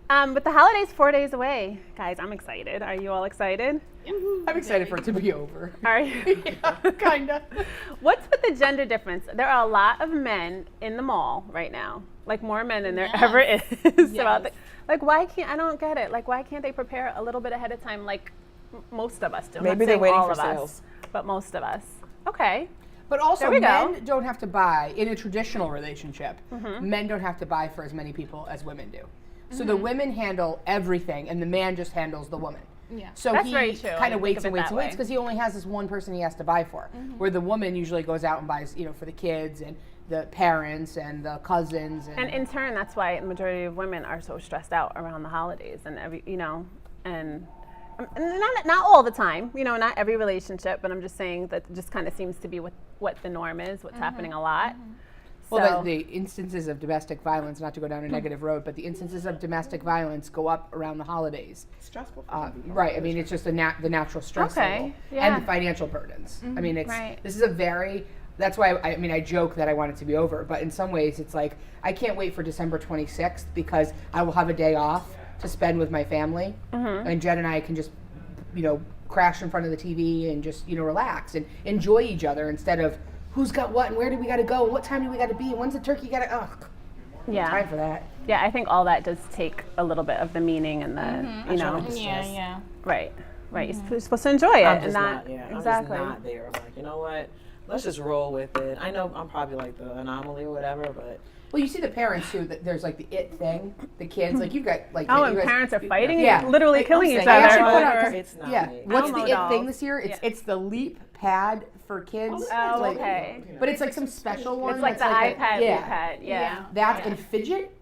But the holiday's 4 days away. Guys, I'm excited. Are you all excited? Yeah. I'm excited for it to be over. Are you? Kinda. What's with the gender difference? There are a lot of men in the mall right now. Like more men than there ever is. Yes. Like why can't, I don't get it. Like why can't they prepare a little bit ahead of time like most of us do? I'm Maybe not they're saying waiting all for of us, sales. but most of us. Okay. But also, There we go. men don't have to buy, in a traditional relationship, men don't have to buy for as many people as women do. So the women handle everything, and the man just handles the woman. Yeah. So That's he very true. I kind didn't of waits think and of waits it and that waits way. because he only has this one person he has to buy for. Where the woman usually goes out and buys, for the kids and the parents and the cousins. And in turn, that's why the majority of women are so stressed out around the holidays and and not all the time, not every relationship, but I'm just saying that just kind of seems to be what the norm is, what's happening a lot. Well, the instances of domestic violence, not to go down a negative road, but the instances of domestic violence go up around the holidays. It's stressful for some people. Right. I mean, it's just the natural stress level yeah. and the financial burdens. I mean, Right. this is a very. That's why I joke that I want it to be over, but in some ways, it's like I can't wait for December 26th because I will have a day off to spend with my family, and Jen and I can just, crash in front of the TV and just relax and enjoy each other instead of who's got what and where do we got to go and what time do we got to be and when's the turkey got to. Yeah. Time for that. Yeah, I think all that does take a little bit of the meaning and the, Yeah. Right. You're supposed to enjoy it. I'm and just not, exactly. I'm just not there. I'm like, you know what? Let's just roll with it. I know I'm probably like the anomaly or whatever, but Well, you see the parents too. That there's like the it thing. The kids, like you've got like. Oh, you and guys- parents are fighting, Yeah. literally Like, killing I'm each saying, I other. actually put out- over- it's not Yeah. me. What's the Elmo it dolls. thing this year? Yeah. It's the Leap Pad for kids. Oh, Like- okay. But it's like some special one. It's like the that's iPad, yeah. iPad, yeah. That and fidget.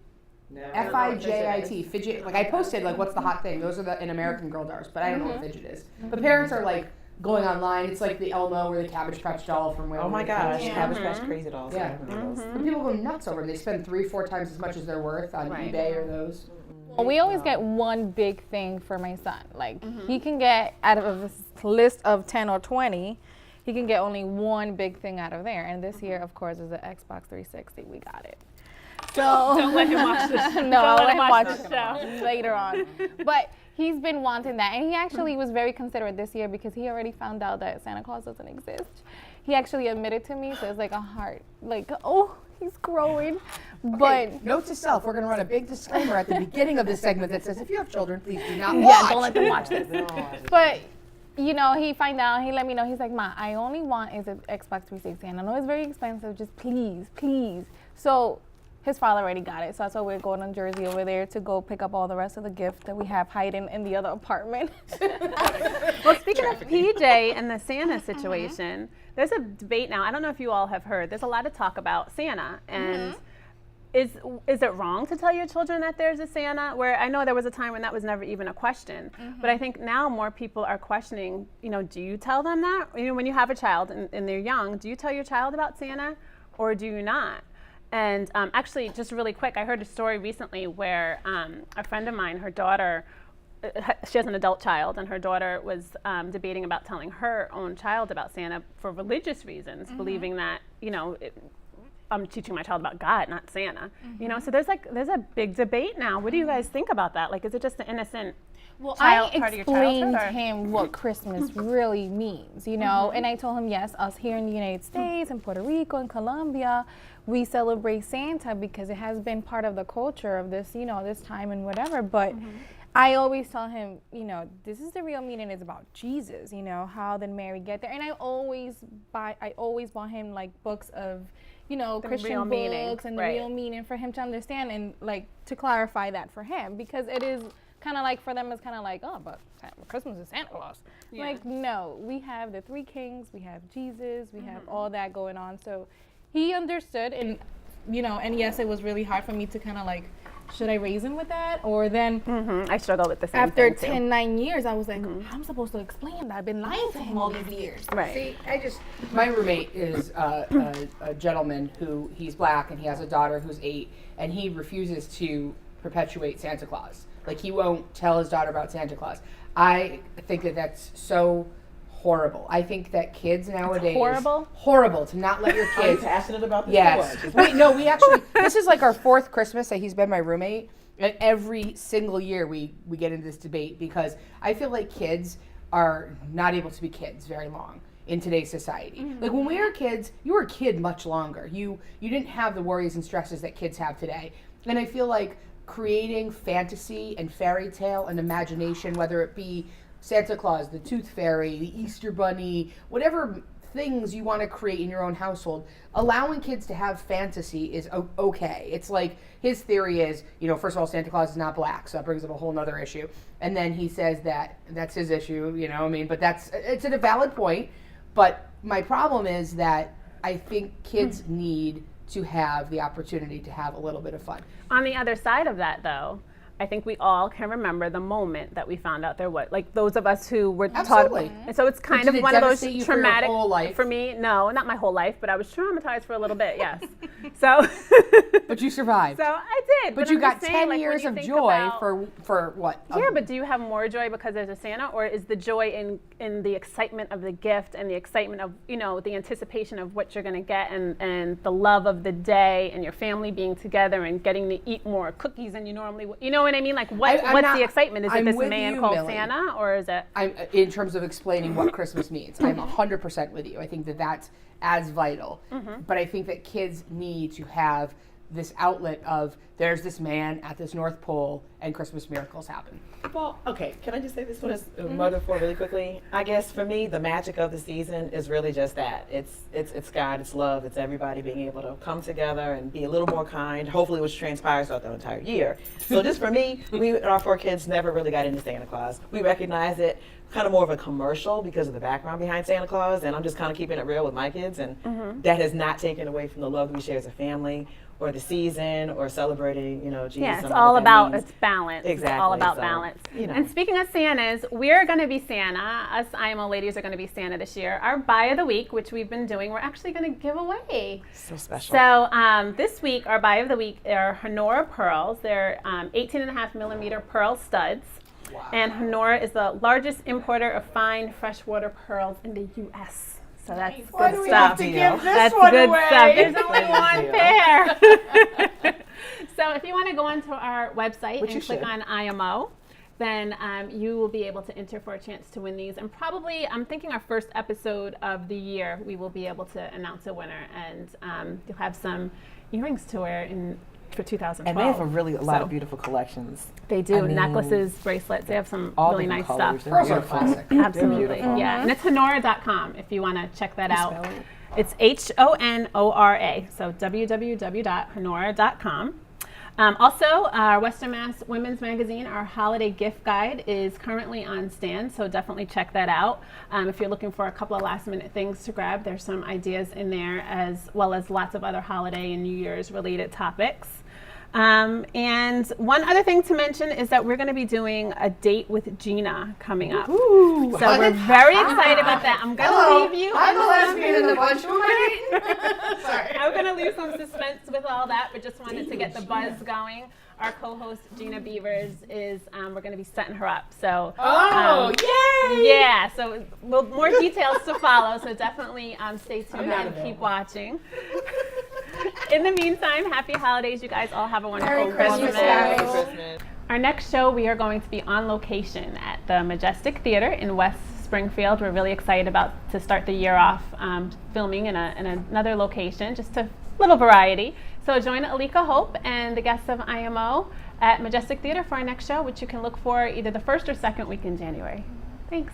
Never. FIJIT, fidget. Like I posted, like what's the hot thing? Those are the in American Girl dolls, but I don't know what fidget is. But parents are like going online. It's like the Elmo or the Cabbage Patch doll from where. Oh my gosh, Yeah. Cabbage Patch Crazy Dolls. Yeah. I have one of those. But people go nuts over them. They spend 3-4 times as much as they're worth on Right. eBay or those. Well, we always get one big thing for my son. Like he can get out of this list of 10 or 20, he can get only one big thing out of there. And this year, of course, is the Xbox 360. We got it. So Don't let him watch this. no, I'll let him watch this the show. show later on. But he's been wanting that, and he actually was very considerate this year because he already found out that Santa Claus doesn't exist. He actually admitted to me, so it's like a heart, like, oh, he's growing. But Note to self: we're going to run a big disclaimer at the beginning of this segment that says, if you have children, please do not watch. yeah, don't let them watch this. No. But he find out, he let me know, he's like, Ma, I only want is an Xbox 360, and I know it's very expensive, just please. So his father already got it, so that's why we're going to Jersey over there to go pick up all the rest of the gift that we have hiding in the other apartment. Well, speaking of PJ and the Santa situation, there's a debate now. I don't know if you all have heard. There's a lot of talk about Santa, and is it wrong to tell your children that there's a Santa? Where I know there was a time when that was never even a question, but I think now more people are questioning. Do you tell them that? When you have a child and they're young, do you tell your child about Santa, or do you not? And actually, just really quick, I heard a story recently where a friend of mine, her daughter, she has an adult child, and her daughter was debating about telling her own child about Santa for religious reasons, believing that, I'm teaching my child about God, not Santa. So there's a big debate now. What do you guys think about that? Like, is it just an innocent Well, part I of your explained childhood, to or- him what Christmas really means, and I told him, yes, us here in the United States and Puerto Rico and Colombia, we celebrate Santa because it has been part of the culture of this, this time and whatever. But I always tell him, this is the real meaning. It's about Jesus, how did Mary get there? And I always bought him like books of, Christian real meaning, books and the right. real meaning for him to understand and like to clarify that for him, because it is kind of like for them, it's kind of like, oh, but Christmas is Santa Claus. Yeah. Like, no, we have the three kings, we have Jesus, we have all that going on. So he understood, and and yes, it was really hard for me to kind of like, should I raise him with that? Or then I struggle with the same after thing, too. 9 years, I was like, I'm supposed to explain that I've been lying to him all these years. Right. See, my roommate is a gentleman who, he's black and he has a daughter who's 8, and he refuses to perpetuate Santa Claus. Like, he won't tell his daughter about Santa Claus. I think that that's so horrible. I think that kids nowadays... Horrible to not let your Are you kids... passionate about this? Yes. We actually, this is like our 4th Christmas that he's been my roommate, And every single year we get into this debate because I feel like kids are not able to be kids very long in today's society. Like when we were kids, you were a kid much longer. You didn't have the worries and stresses that kids have today. And I feel like creating fantasy and fairy tale and imagination, whether it be Santa Claus, the Tooth Fairy, the Easter Bunny, whatever things you want to create in your own household, allowing kids to have fantasy is okay. It's like his theory is, first of all, Santa Claus is not black, so that brings up a whole nother issue. And then he says that that's his issue, but it's a valid point. But my problem is that I think kids need to have the opportunity to have a little bit of fun. On the other side of that, though, I think we all can remember the moment that we found out there was, like those of us who were Absolutely. taught. And so it's kind Did of it one of those devastate you traumatic. for your whole life? For me, no, not my whole life, but I was traumatized for a little bit, yes. So. But you survived. So I did. But I'm you got just saying, 10 years when of you think joy about- for what? Yeah, but do you have more joy because there's a Santa, or is the joy in the excitement of the gift and the excitement of, the anticipation of what you're going to get and the love of the day and your family being together and getting to eat more cookies than you normally would? You know what I mean? Like what's the excitement? Is it I'm this with man you, called Millie. Santa, or is it? In terms of explaining what Christmas means, I'm 100% with you. I think that that's as vital. But I think that kids need to have this outlet of there's this man at this North Pole and Christmas miracles happen. Well, okay, can I just say this one as a mother for really quickly? I guess for me, the magic of the season is really just that. It's God, it's love, it's everybody being able to come together and be a little more kind, hopefully which transpires throughout the entire year. So just for me, we and our 4 kids never really got into Santa Claus. We recognize it kind of more of a commercial because of the background behind Santa Claus, and I'm just kind of keeping it real with my kids, and that has not taken away from the love that we share as a family, or the season, or celebrating, Jesus. Yeah, it's and all what that about means. it's balance. Exactly. It's all about So, balance. And speaking of Santas, we're going to be Santa. Us IMO ladies are going to be Santa this year. Our buy of the week, which we've been doing, we're actually going to give away. So special. So this week, our buy of the week are Honora pearls. They're 18.5 millimeter pearl studs. Wow. And Honora is the largest importer of fine freshwater pearls in the U.S. So that's Why good do we stuff. have to give this That's one good away? stuff. There's only Good one deal. pair. So if you want to go onto our website Which you and click should. on IMO, then you will be able to enter for a chance to win these. And probably, I'm thinking our first episode of the year, we will be able to announce a winner. And you'll have some earrings to wear for 2012. And they have a lot So of beautiful collections. They do. I mean, necklaces, bracelets. They have some all really different nice colors. stuff. Pearls are Beautiful. classic. Absolutely. beautiful. Yeah. And it's honora.com if you want to check that out. spell it? It's HONORA. So www.honora.com. Also, our Western Mass Women's Magazine, our holiday gift guide, is currently on stand, so definitely check that out. If you're looking for a couple of last-minute things to grab, there's some ideas in there, as well as lots of other holiday and New Year's related topics. And one other thing to mention is that we're going to be doing a date with Gina coming up. Ooh, So we're very excited about that. I'm going to leave you. I'm the some- lesbian in the bunch. Who am I? Sorry. I'm going to leave some suspense with all that, but just wanted to get the buzz going. Our co-host Gina Beavers is, we're going to be setting her up. So, Yay! yeah, so more details to follow. So definitely stay tuned not and available. keep watching. In the meantime, happy holidays. You guys all have a wonderful Merry Christmas, Christmas. guys. Christmas. Our next show, we are going to be on location at the Majestic Theater in West Springfield. We're really excited to start the year off filming in another location, just a little variety. So join Alika Hope and the guests of IMO at Majestic Theater for our next show, which you can look for either the first or second week in January. Thanks.